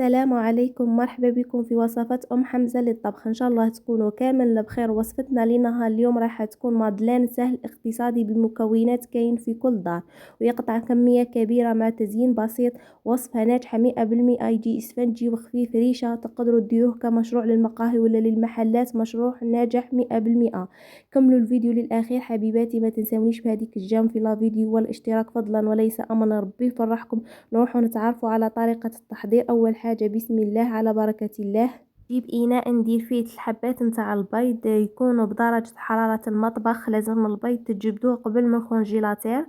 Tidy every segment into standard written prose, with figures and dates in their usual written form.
السلام عليكم، مرحبا بكم في وصفات حمزة للطبخ. ان شاء الله تكونوا كامل بخير. وصفتنا لنهار اليوم راح تكون مادلين سهل اقتصادي بمكونات كاين في كل دار ويقطع كمية كبيرة مع تزيين بسيط. وصفة ناجحة 100%، يجي اسفنجي وخفيف ريشة، تقدروا تديروه كمشروع للمقاهي ولا للمحلات، مشروع ناجح 100%. كملوا الفيديو للأخير حبيباتي، ما تنسونيش بهذيك الجام في لا فيديو والاشتراك فضلا وليس أمرا، ربي يفرحكم. نروح نتعرفوا على طريقة التحضير. أول حاجة بسم الله على بركة الله. نجيب إناء ندير فيه الحبات نتاع البيض يكونوا بدرجة حرارة المطبخ. لازم البيض تجبدوه قبل من الكونجيلاتير.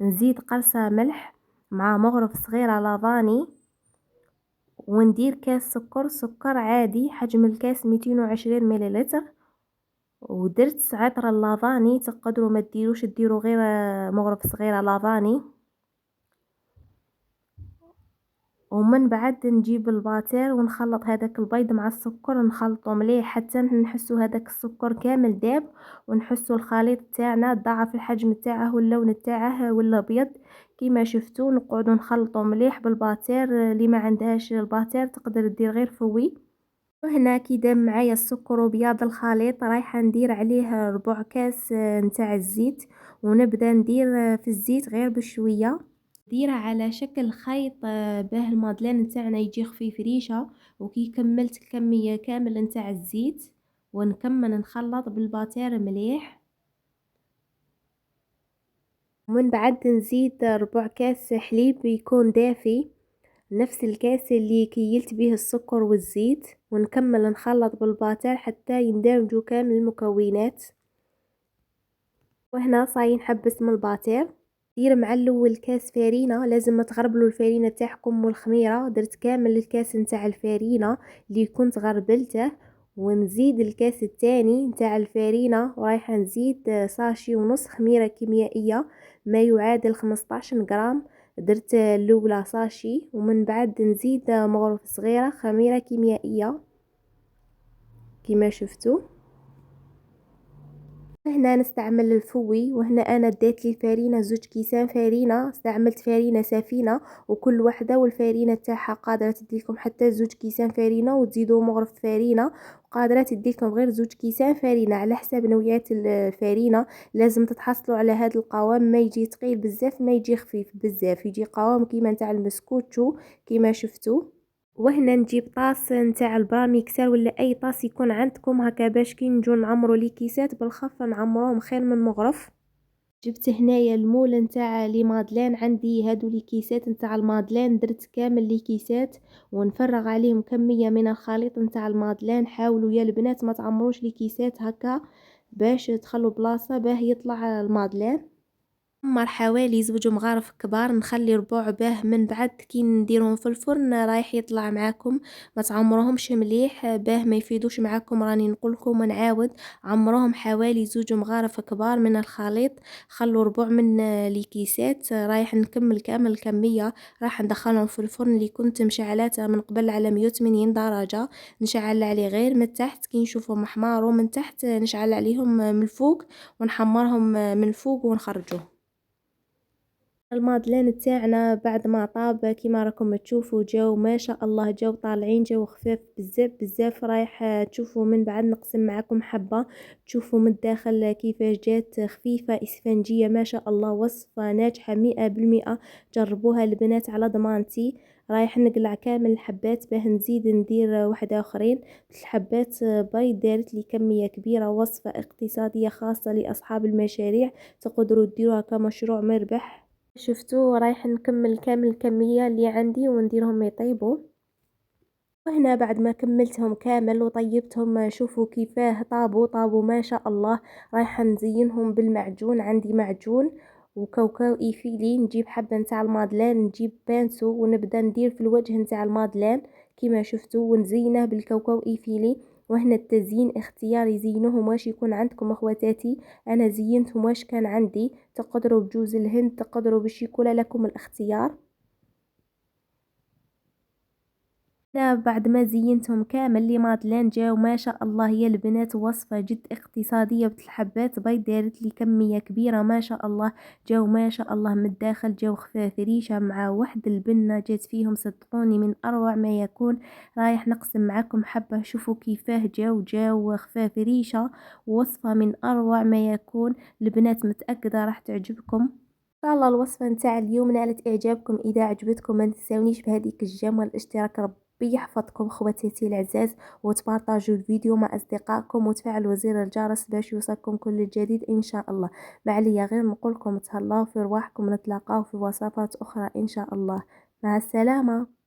نزيد قرصة ملح مع مغرف صغيرة لافاني، وندير كاس سكر عادي، حجم الكاس 220 مليلتر. ودرت عطر اللافاني، تقدروا ما ديروش، ديروا غير مغرف صغيرة لافاني. ومن بعد نجيب الباتير ونخلط هذاك البيض مع السكر، نخلطه مليح حتى نحسو هذاك السكر كامل داب، ونحسو الخليط تاعنا ضاعف الحجم تاعه واللون تاعه ولا ابيض كيما شفتوا. نقعدوا نخلطوا مليح بالباتير. اللي ما عندهاش الباتير تقدر دير غير فوي. وهنا كي دام معايا السكر وبياض الخليط، رايحه ندير عليه ربع كاس نتاع الزيت، ونبدا ندير في الزيت غير بشويه، ديرها على شكل خيط باه المادلين نتاعنا يجي خفيف ريشه. وكي كملت الكميه كامل نتاع الزيت، ونكمل نخلط بالباتير مليح. ومن بعد نزيد ربع كاس حليب يكون دافي، نفس الكاس اللي كيلت به السكر والزيت، ونكمل نخلط بالباتر حتى يندمجوا كامل المكونات. وهنا صاي نحبس من الباتر. دير مع الاول كاس فارينه، لازم تغربلوا الفارينه تاعكم والخميره. درت كامل الكاس نتاع الفارينه اللي كنت غربلته، ونزيد الكاس الثاني نتاع الفارينه، ورايحه نزيد ساشي ونص خميره كيميائيه ما يعادل 15 غرام. درت الاولى ساشي، ومن بعد نزيد مغرفه صغيره خميره كيميائيه كما شفتوا. هنا نستعمل الفوي، وهنا انا ديت لي الفارينه 2 كيسان فارينه، استعملت فارينه سفينه، وكل وحده والفارينه تاعها قادره تديكم حتى 2 كيسان فارينه، وتزيدوا مغرف فارينه وقادره تديكم غير 2 كيسان فارينه على حسب نوعيه الفارينه. لازم تتحصلوا على هذا القوام، ما يجي ثقيل بزاف ما يجي خفيف بزاف، يجي قوام كيما نتاع المسكوتشو كيما شفتوا. وهنا نجيب طاس نتاع البراميكسر ولا اي طاس يكون عندكم هكا، باش كي نجو نعمرو لي كيسات بالخف نعمروهم خير من مغرف. جبت هنايا المول نتاع لي مادلين، عندي هادو لي كيسات نتاع المادلين، درت كامل لي كيسات ونفرغ عليهم كميه من الخليط نتاع المادلين. حاولوا يا البنات ما تعمروش لي كيسات هكا باش تخلوا بلاصه باه يطلع المادلين. نحمر حوالي 2 مغارف كبار، نخلي ربع باه من بعد كي نديرهم في الفرن رايح يطلع معاكم. ما تعمروهمش مليح باه ما يفيدوش معاكم، راني نقولكم ونعاود، عمروهم حوالي 2 مغارف كبار من الخليط. خلوا ربع من الكيسات. رايح نكمل كامل الكميه، راح ندخلهم في الفرن اللي كنت مشعلاته من قبل على 180 درجه. نشعل عليه غير من تحت، كي نشوفهم احمر ومن تحت نشعل عليهم من الفوق، ونحمرهم من الفوق ونخرجوه. المادلين تاعنا بعد ما طاب كيما راكم تشوفوا جاو ما شاء الله، جاو طالعين، جاو خفاف بزاف بزاف. رايح تشوفوا من بعد نقسم معكم حبه تشوفوا من الداخل كيفاش جات خفيفه اسفنجيه ما شاء الله. وصفه ناجحه 100%، جربوها البنات على ضمانتي. رايح نقلع كامل الحبات باه نزيد ندير واحده اخرين. الحبات بيض دارت لي كميه كبيره، وصفه اقتصاديه خاصه لاصحاب المشاريع، تقدروا ديروها كمشروع مربح. شفتوا رايح نكمل كامل الكمية اللي عندي ونديرهم يطيبوا. وهنا بعد ما كملتهم كامل وطيبتهم شوفوا كيفاه طابوا ما شاء الله. رايحة نزينهم بالمعجون، عندي معجون وكاوكاو ايفيلي. نجيب حبة نتاع المادلين، نجيب بانسو، ونبدا ندير في الوجه نتاع المادلين كما شفتوا، ونزينه بالكاوكاو ايفيلي. وهنا التزيين اختياري، زينوهم واش يكون عندكم اخواتاتي، انا زينتهم واش كان عندي. تقدروا بجوز الهند، تقدروا بالشيكولا، لكم الاختيار. أنا بعد ما زينتهم كامل لي مادلين جاو ما شاء الله يا البنات وصفة جد اقتصادية بالحبات بيض دارت لي كمية كبيرة ما شاء الله. جاو ما شاء الله من الداخل جاو خفاف ريشة مع واحد البنة جات فيهم صدقوني من أروع ما يكون. رايح نقسم معاكم حبة شوفوا كيفاه جاو خفاف ريشة. وصفة من أروع ما يكون. البنات متأكدة راح تعجبكم ان شاء الله. الوصفة نتاع اليوم نالت اعجابكم. اذا عجبتكم ما تنساونيش بهذيك الجيم والاشتراك. ربي يحفظكم خواتاتي العزاز، وتبارطاجوا الفيديو مع اصدقائكم وتفعلوا زر الجرس باش يوصلكم كل جديد ان شاء الله. ما عليا غير نقولكم تهلاو في رواحكم، نتلاقاو في وصفات اخرى ان شاء الله. مع السلامة.